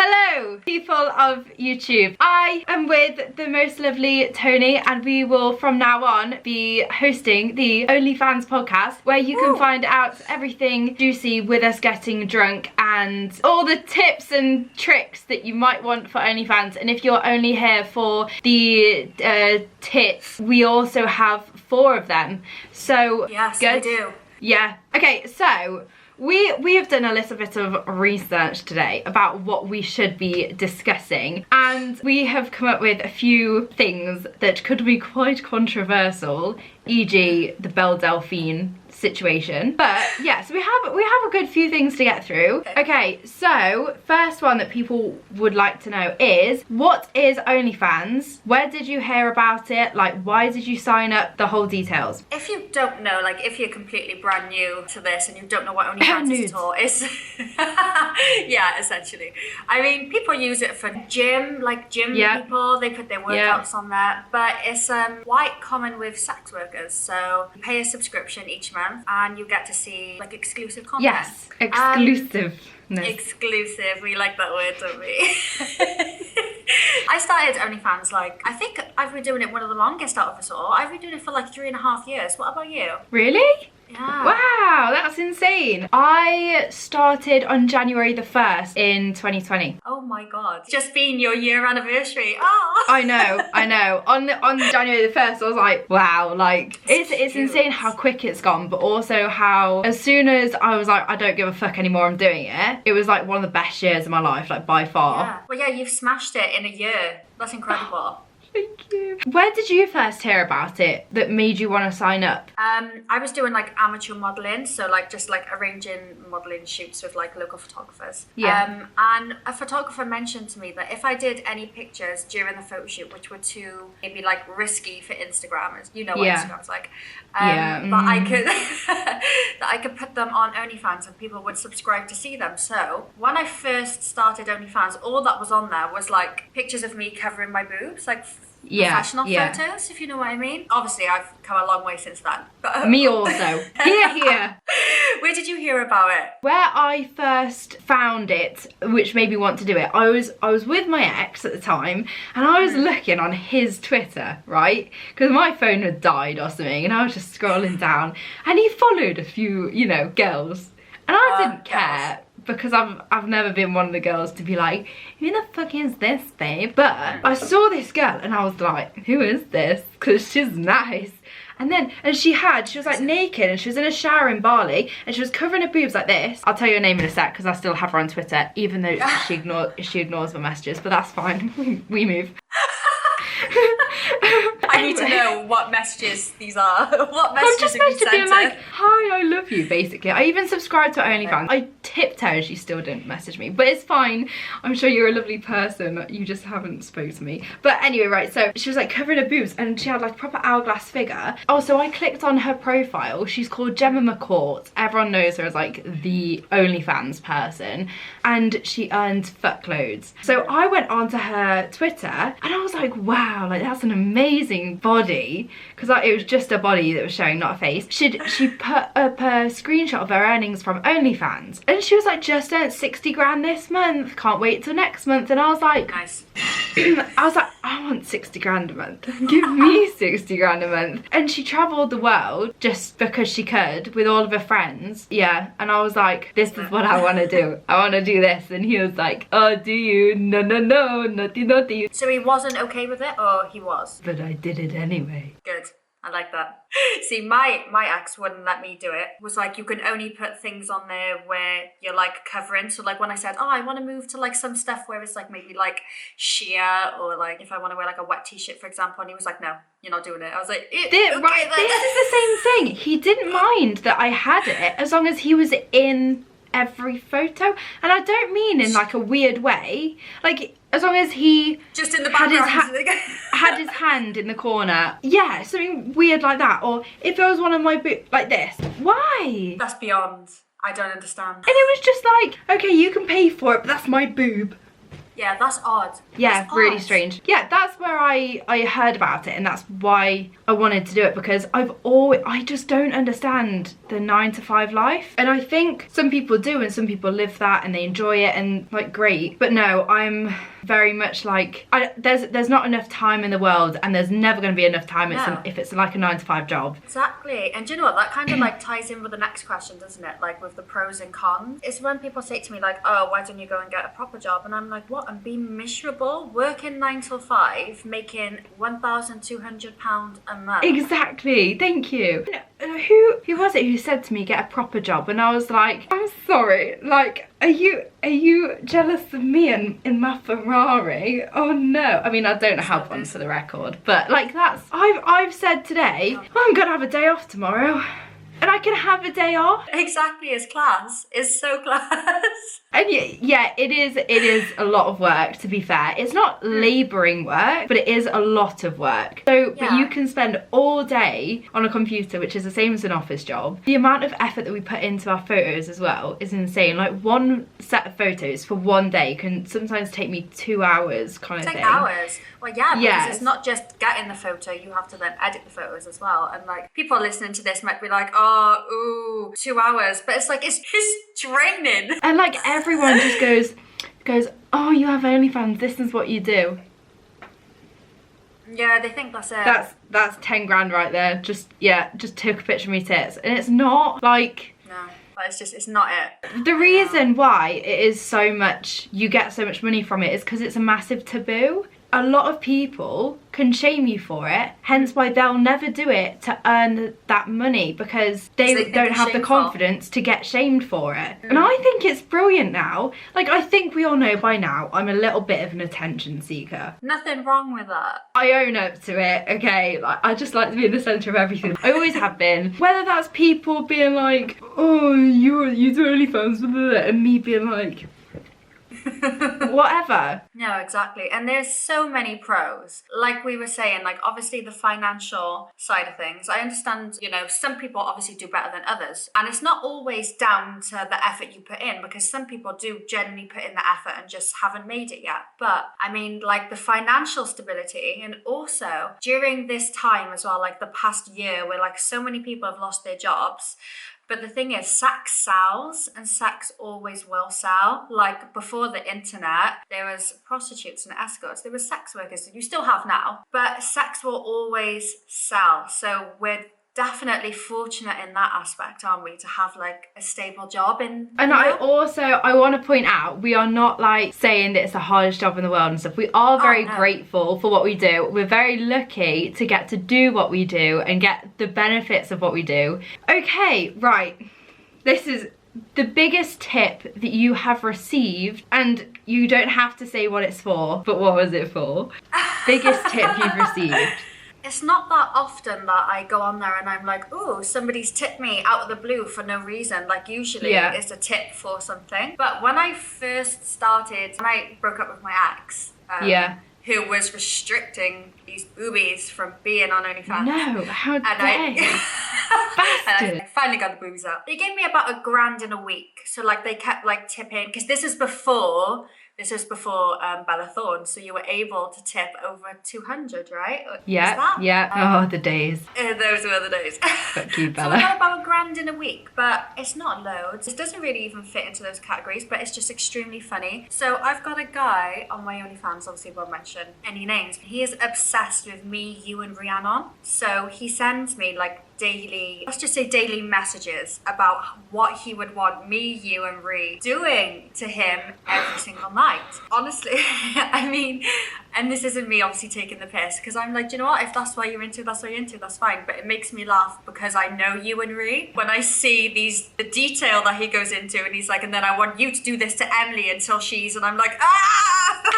Hello, people of YouTube. I am with the most lovely Tony, and we will from now on be hosting the OnlyFans podcast, where you can find out everything juicy with us getting drunk and all the tips and tricks that you might want for OnlyFans. And if you're only here for the tits, we also have 4 of them. So yes, good. we do. Yeah. Okay, so we have done a little bit of research today about what we should be discussing, and we have come up with a few things that could be quite controversial, e.g. the Belle Delphine situation. But yeah, so we have a good few things to get through. Okay, so first one that people would like to know is, what is OnlyFans? Where did you hear about it? Like, why did you sign up? The whole details. If you don't know, like if you're completely brand new to this and you don't know what OnlyFans is at all, it's yeah, essentially. I mean, people use it for gym people, they put their workouts on there, but it's quite common with sex workers. So you pay a subscription each month and you get to see like exclusive content. Yes, exclusiveness. Exclusive, we like that word, don't we? I started OnlyFans, like, I think I've been doing it one of the longest out of us all. I've been doing it for like 3.5 years. What about you? Really? Yeah. Wow, that's insane. I started on January the 1st in 2020. Oh my god. Just been your year anniversary. Oh. I know. On January the 1st, I was like, wow, like it's insane how quick it's gone, but also how as soon as I was like, I don't give a fuck anymore, I'm doing it. It was like one of the best years of my life, like by far. Yeah. Well, yeah, you've smashed it in a year. That's incredible. Thank you. Where did you first hear about it that made you want to sign up? I was doing like amateur modelling, so like just like arranging modelling shoots with like local photographers. Yeah. And a photographer mentioned to me that if I did any pictures during the photo shoot which were too maybe like risky for Instagram, as you know what Instagram's like, that I could put them on OnlyFans and people would subscribe to see them. So when I first started OnlyFans, all that was on there was like pictures of me covering my boobs, like professional photos, if you know what I mean. Obviously, I've come a long way since then. But me also. Here. Where did you hear about it? Where I first found it, which made me want to do it, I was with my ex at the time, and I was looking on his Twitter, right? Because my phone had died or something, and I was just scrolling down, and he followed a few, girls, and I didn't care. Because I've never been one of the girls to be like, who the fuck is this, babe? But I saw this girl and I was like, who is this? Because she's nice. And she was like naked, and she was in a shower in Bali, and she was covering her boobs like this. I'll tell you her name in a sec because I still have her on Twitter, even though she ignores my messages, but that's fine. We move. I need to know what messages these are. What messages have you sent her? Like, hi, I love you, basically. I even subscribed to OnlyFans. I tipped her and she still didn't message me, but it's fine. I'm sure you're a lovely person. You just haven't spoke to me. But anyway, right, so she was like covering her boobs, and she had like a proper hourglass figure. Oh, so I clicked on her profile. She's called Gemma McCourt. Everyone knows her as like the OnlyFans person, and she earns fuckloads. So I went onto her Twitter and I was like, wow, like that's an amazing body, because it was just a body that was showing, not a face. She put up a screenshot of her earnings from OnlyFans, and she was like, just earned 60 grand this month, can't wait till next month. And I was like, nice. I want 60 grand a month. Give me 60 grand a month. And she travelled the world just because she could with all of her friends. Yeah, and I was like, this is what I want to do. I want to do this. And he was like, oh, do you? No, naughty. So he wasn't okay with it, or he was? But I did it anyway. Good. I like that. See, my ex wouldn't let me do it. It was like, you can only put things on there where you're like covering. So like when I said, oh, I want to move to like some stuff where it's like maybe like sheer, or like if I want to wear like a wet t-shirt, for example, and he was like, no, you're not doing it. I was like, right, this is the same thing. He didn't mind that I had it as long as he was in every photo, and I don't mean in like a weird way, like as long as he just in the background had his hand in the corner, yeah, something weird like that. Or if there was one of my boobs like this, why? That's beyond. I don't understand. And it was just like, okay, you can pay for it, but that's my boob. Yeah, that's odd. Yeah, that's really odd. strange. Yeah, that's where I heard about it, and that's why I wanted to do it, because I just don't understand the 9 to 5 life. And I think some people do, and some people live that and they enjoy it, and like, great. But no, I'm very much like, there's not enough time in the world, and there's never going to be enough time if it's like a 9 to 5 job. Exactly. And do you know what, that kind of like ties in with the next question, doesn't it? Like with the pros and cons. It's when people say to me like, oh, why don't you go and get a proper job? And I'm like, what? And be miserable, working 9 till 5, making £1,200 a month. Exactly, thank you. Who was it who said to me, get a proper job? And I was like, I'm sorry, like, are you jealous of me in my Ferrari? Oh no. I mean, I don't have one, for the record, but like, I've said today, I'm gonna have a day off tomorrow. And I can have a day off. Exactly, it's class. It's so class. And yeah, it is a lot of work, to be fair. It's not labouring work, but it is a lot of work. So, but you can spend all day on a computer, which is the same as an office job. The amount of effort that we put into our photos as well is insane. Like, one set of photos for one day can sometimes take me 2 hours, kind of thing. Hours. Well, yeah, because it's not just getting the photo, you have to then edit the photos as well. And like, people listening to this might be like, oh, 2 hours, but it's like, it's draining. And like, everyone just goes, oh, you have OnlyFans, this is what you do. Yeah, they think that's it. That's 10 grand right there. Just took a picture of me tits. And it's not like... No. It's not it. The reason why it is so much, you get so much money from it, is because it's a massive taboo. A lot of people can shame you for it, hence why they'll never do it to earn that money, because they don't have the confidence to get shamed for it. And I think it's brilliant now. Like, I think we all know by now I'm a little bit of an attention seeker. Nothing wrong with that. I own up to it, okay? Like, I just like to be in the centre of everything. I always have been. Whether that's people being like, oh, you do OnlyFans, and me being like, whatever. No, exactly. And there's so many pros. Like we were saying, like, obviously the financial side of things. I understand, you know, some people obviously do better than others. And it's not always down to the effort you put in, because some people do genuinely put in the effort and just haven't made it yet. But I mean, like, the financial stability, and also during this time as well, like the past year, where like so many people have lost their jobs. But the thing is, sex sells, and sex always will sell. Like, before the internet, there was prostitutes and escorts. There was sex workers. You still have now. But sex will always sell. So we're definitely fortunate in that aspect, aren't we, to have like a stable job. And I want to point out, we are not like saying that it's the hardest job in the world and stuff. We are very grateful for what we do. We're very lucky to get to do what we do and get the benefits of what we do. Okay, right, this is the biggest tip that you have received, and you don't have to say what it's for, but what was it for? Biggest tip you've received. It's not that often that I go on there and I'm like, oh, somebody's tipped me out of the blue for no reason. Like, usually it's a tip for something. But when I first started, when I broke up with my ex, who was restricting these boobies from being on OnlyFans. No, how dare you? And I finally got the boobies out. They gave me about $1,000 in a week. So like, they kept like tipping, because this was before Bella Thorne, so you were able to tip over 200, right? Oh, the days. Those were the days. Fuck you, Bella. So I got about $1,000 in a week, but it's not loads. It doesn't really even fit into those categories, but it's just extremely funny. So I've got a guy on my OnlyFans, obviously won't mention any names. He is obsessed with me, you, and Rhiannon. So he sends me like daily messages about what he would want me, you, and Ree doing to him every single night. Honestly, I mean, and this isn't me obviously taking the piss, because I'm like, do you know what, if that's why you're into, that's fine. But it makes me laugh because I know you and Ree. When I see the detail that he goes into, and he's like, and then I want you to do this to Emily until she's, and I'm like, ah!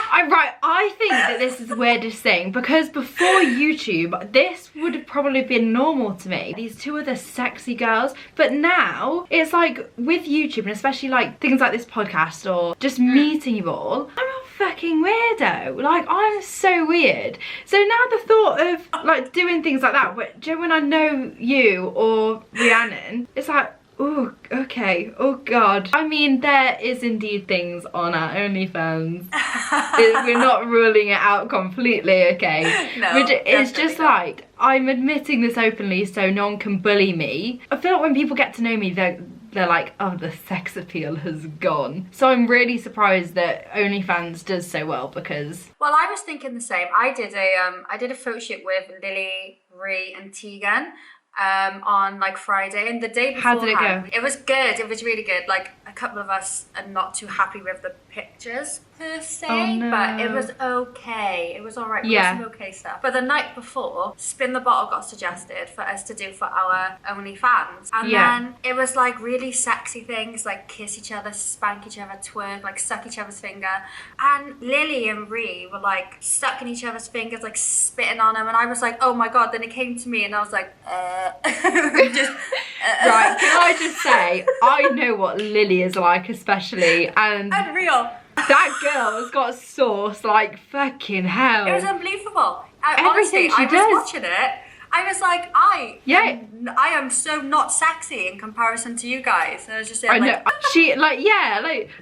I think that this is the weirdest thing, because before YouTube, this would have probably been normal to me. These two are the sexy girls, but now it's like with YouTube, and especially like things like this podcast or just meeting you all, I'm a fucking weirdo. Like, I'm so weird. So now the thought of like doing things like that, when I know you or Rhiannon, it's like, oh, okay, oh god. I mean, there is indeed things on our OnlyFans We're not ruling it out completely, okay? No, it's just not. like, I'm admitting this openly so no one can bully me. I feel like when people get to know me, they're like, oh, the sex appeal has gone. So I'm really surprised that OnlyFans does so well, because... Well, I was thinking the same. I did a photo shoot with Lily, Ree and Tegan on like Friday, and the day before. How did it go? It was good. It was really good. Like, a couple of us are not too happy with the pictures per se, but it was okay. It was all right. We got some okay stuff. But the night before, Spin the Bottle got suggested for us to do for our OnlyFans, and then it was like really sexy things, like kiss each other, spank each other, twerk, like suck each other's finger. And Lily and Ree were like stuck in each other's fingers, like spitting on them, and I was like, oh my god. Then it came to me, and I was like, just. Right, can I just say, I know what Lily is like, especially, and unreal. That girl has got sauce like fucking hell. It was unbelievable. Everything honestly, she does. I was watching it. I was like, I am so not sexy in comparison to you guys. And I was just saying, I know. She like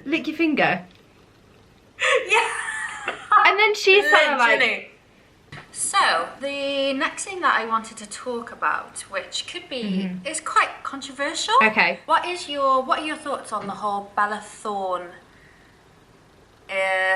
lick your finger. Yeah. And then she said like. So the next thing that I wanted to talk about, which could be is quite controversial. Okay. What are your thoughts on the whole Bella Thorne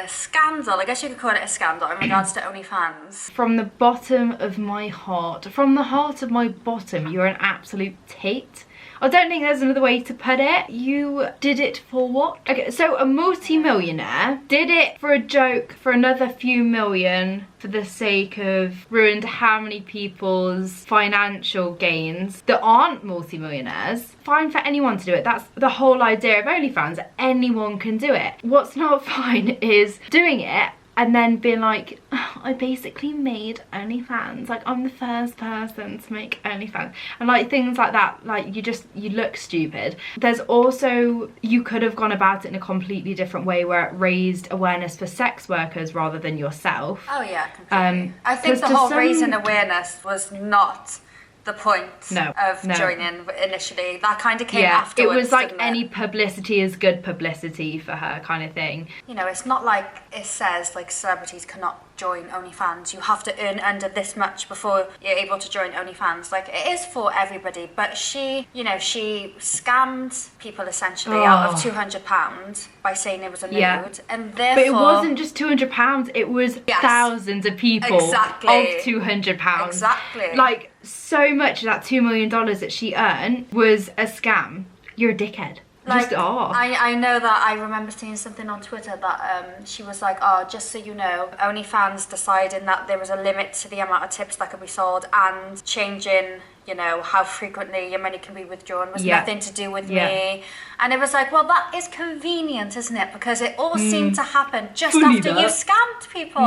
scandal? I guess you could call it a scandal in regards to OnlyFans. From the bottom of my heart, from the heart of my bottom, you're an absolute tit. I don't think there's another way to put it. You did it for what? Okay, so a multi-millionaire did it for a joke, for another few million, for the sake of ruined how many people's financial gains that aren't multi-millionaires. Fine for anyone to do it. That's the whole idea of OnlyFans. Anyone can do it. What's not fine is doing it and then being like, oh, I basically made OnlyFans. Like, I'm the first person to make OnlyFans. And like things like that, like you look stupid. There's also, you could have gone about it in a completely different way where it raised awareness for sex workers rather than yourself. Oh yeah, completely. I think the whole raising awareness was not the point of joining initially. That kind of came afterwards. It was like any publicity is good publicity for her kind of thing. You know, it's not like it says like celebrities cannot join OnlyFans. You have to earn under this much before you're able to join OnlyFans. Like, it is for everybody, but she scammed people essentially out of £200 by saying it was a nude, and therefore. But it wasn't just £200. It was thousands of people of £200. Exactly. Like, so much of that $2 million that she earned was a scam. You're a dickhead. Like, I know that I remember seeing something on Twitter that she was like, oh, just so you know, OnlyFans deciding that there was a limit to the amount of tips that could be sold, and changing, you know, how frequently your money can be withdrawn was nothing to do with me. And it was like, well, that is convenient, isn't it? Because it all seemed to happen just after you scammed people.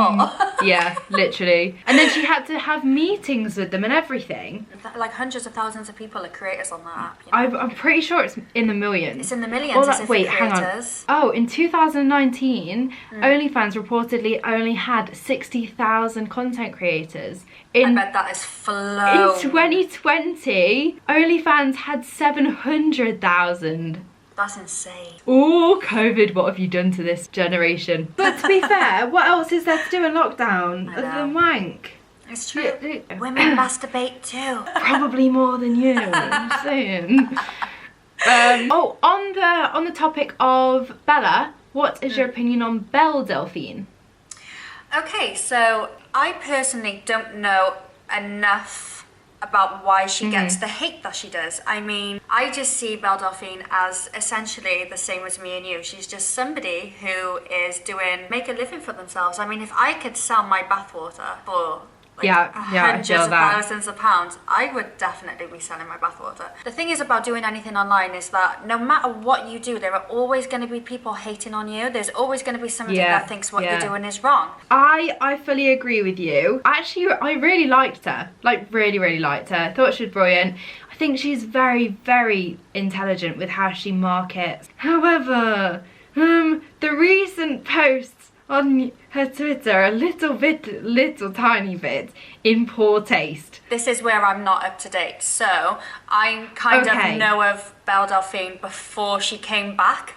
Yeah, literally. And then she had to have meetings with them and everything. Like hundreds of thousands of people are creators on that app. You know? I'm pretty sure it's in the millions. It's in the millions. Well, wait, hang on. Oh, in 2019, OnlyFans reportedly only had 60,000 content creators. I bet that is flown. In 2020, OnlyFans had 700,000. That's insane. Oh, COVID, what have you done to this generation? But to be fair, what else is there to do in lockdown other than wank? It's true. Women masturbate too. Probably more than you, I'm saying. On the topic of Bella, what is your opinion on Belle Delphine? Okay, so I personally don't know enough about why she gets the hate that she does. I mean, I just see Belle Delphine as essentially the same as me and you. She's just somebody who is make a living for themselves. I mean, if I could sell my bathwater for hundreds of thousands of pounds, I would definitely be selling my bathwater. The thing is about doing anything online is that no matter what you do, there are always going to be people hating on you. There's always going to be somebody that thinks what you're doing is wrong. I fully agree with you. Actually, I really liked her. Like, really, really liked her. Thought she was brilliant. I think she's very, very intelligent with how she markets. However, the recent posts on her Twitter a little tiny bit in poor taste. This is where I'm not up to date. So I kind of know of Belle Delphine before she came back,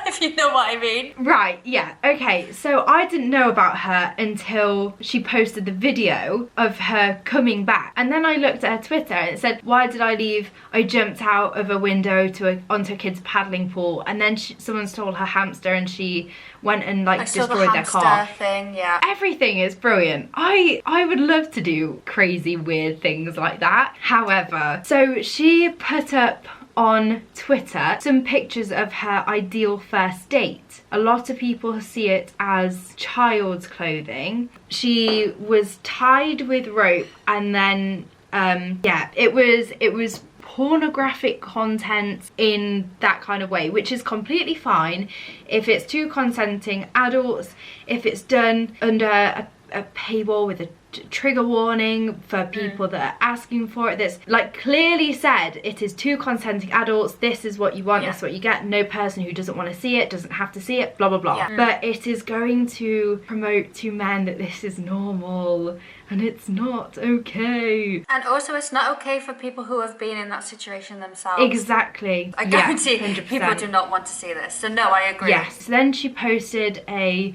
if you know what I mean. Right, yeah, okay. So I didn't know about her until she posted the video of her coming back. And then I looked at her Twitter and it said, why did I leave? I jumped out of a window onto a kid's paddling pool. And then someone stole her hamster and she went and like destroyed their car. Thing, yeah. Everything is brilliant. I would love to do crazy, weird things like that. However, so she put up on Twitter some pictures of her ideal first date. A lot of people see it as child's clothing. She was tied with rope and then yeah, it was pornographic content in that kind of way, which is completely fine if it's two consenting adults, if it's done under a paywall with a trigger warning for people that are asking for it, that's like clearly said it is two consenting adults, this is what you want, this is what you get, no person who doesn't want to see it doesn't have to see it, blah blah blah. But it is going to promote to men that this is normal and it's not okay. And also it's not okay for people who have been in that situation themselves. Exactly. I guarantee people do not want to see this. So no, I agree. Yes. Then she posted a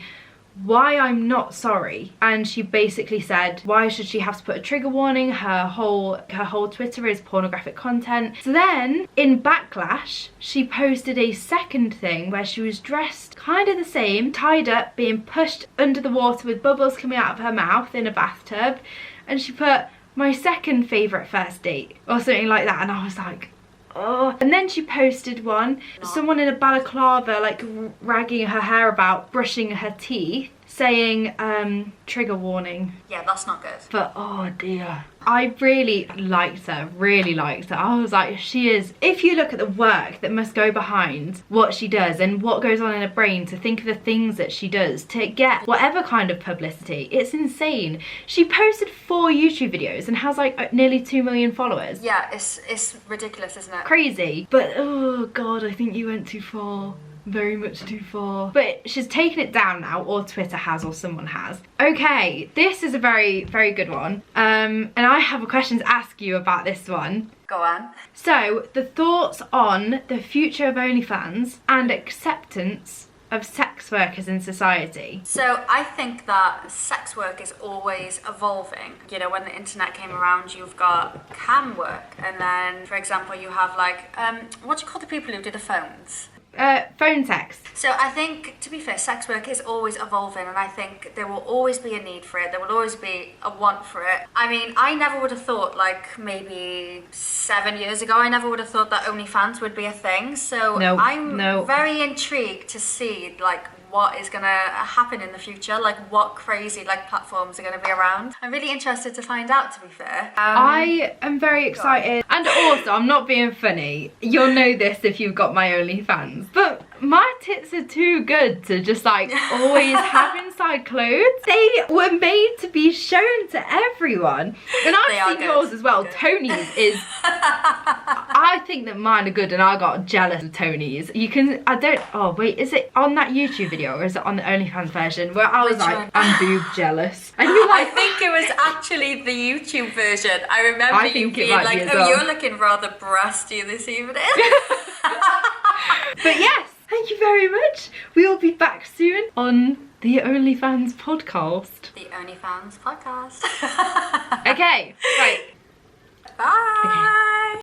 why I'm not sorry, and she basically said why should she have to put a trigger warning, her whole Twitter is pornographic content. So then in backlash she posted a second thing where she was dressed kind of the same, tied up, being pushed under the water with bubbles coming out of her mouth in a bathtub, and she put my second favourite first date or something like that, and I was like, oh. And then she posted one, someone in a balaclava like ragging her hair about, brushing her teeth, saying trigger warning. Yeah, that's not good. But oh dear, I really liked her. I was like, she is, if you look at the work that must go behind what she does and what goes on in her brain to think of the things that she does to get whatever kind of publicity, it's insane. She posted 4 YouTube videos and has like nearly 2 million followers. Yeah, it's ridiculous, isn't it? Crazy. But oh god, I think you went too far. Very much too far. But she's taken it down now, or Twitter has, or someone has. Okay, this is a very, very good one. And I have a question to ask you about this one. Go on. So, the thoughts on the future of OnlyFans and acceptance of sex workers in society. So I think that sex work is always evolving. You know, when the internet came around, you've got cam work, and then, for example, you have like, what do you call the people who do the phones? Phone sex. So I think, to be fair, sex work is always evolving, and I think there will always be a need for it. There will always be a want for it. I mean, I never would have thought, like maybe 7 years ago, I never would have thought that OnlyFans would be a thing. So I'm very intrigued to see like what is gonna happen in the future, like what crazy like platforms are gonna be around. I'm really interested to find out, to be fair. I am very excited. And also, I'm not being funny, you'll know this if you've got my OnlyFans, but my tits are too good to just like always have inside clothes. They were made to be shown to everyone. And I've seen yours as well. Tony's is, I think that mine are good, and I got jealous of Tony's. You can, oh wait, is it on that YouTube video or is it on the OnlyFans version where I was like, I'm boob jealous? And you're like, I think it was actually the YouTube version. I remember you being like, oh, you're looking rather breasty this evening. But yes, thank you very much. We will be back soon on the OnlyFans podcast. The OnlyFans podcast. Okay, right. Bye. Okay.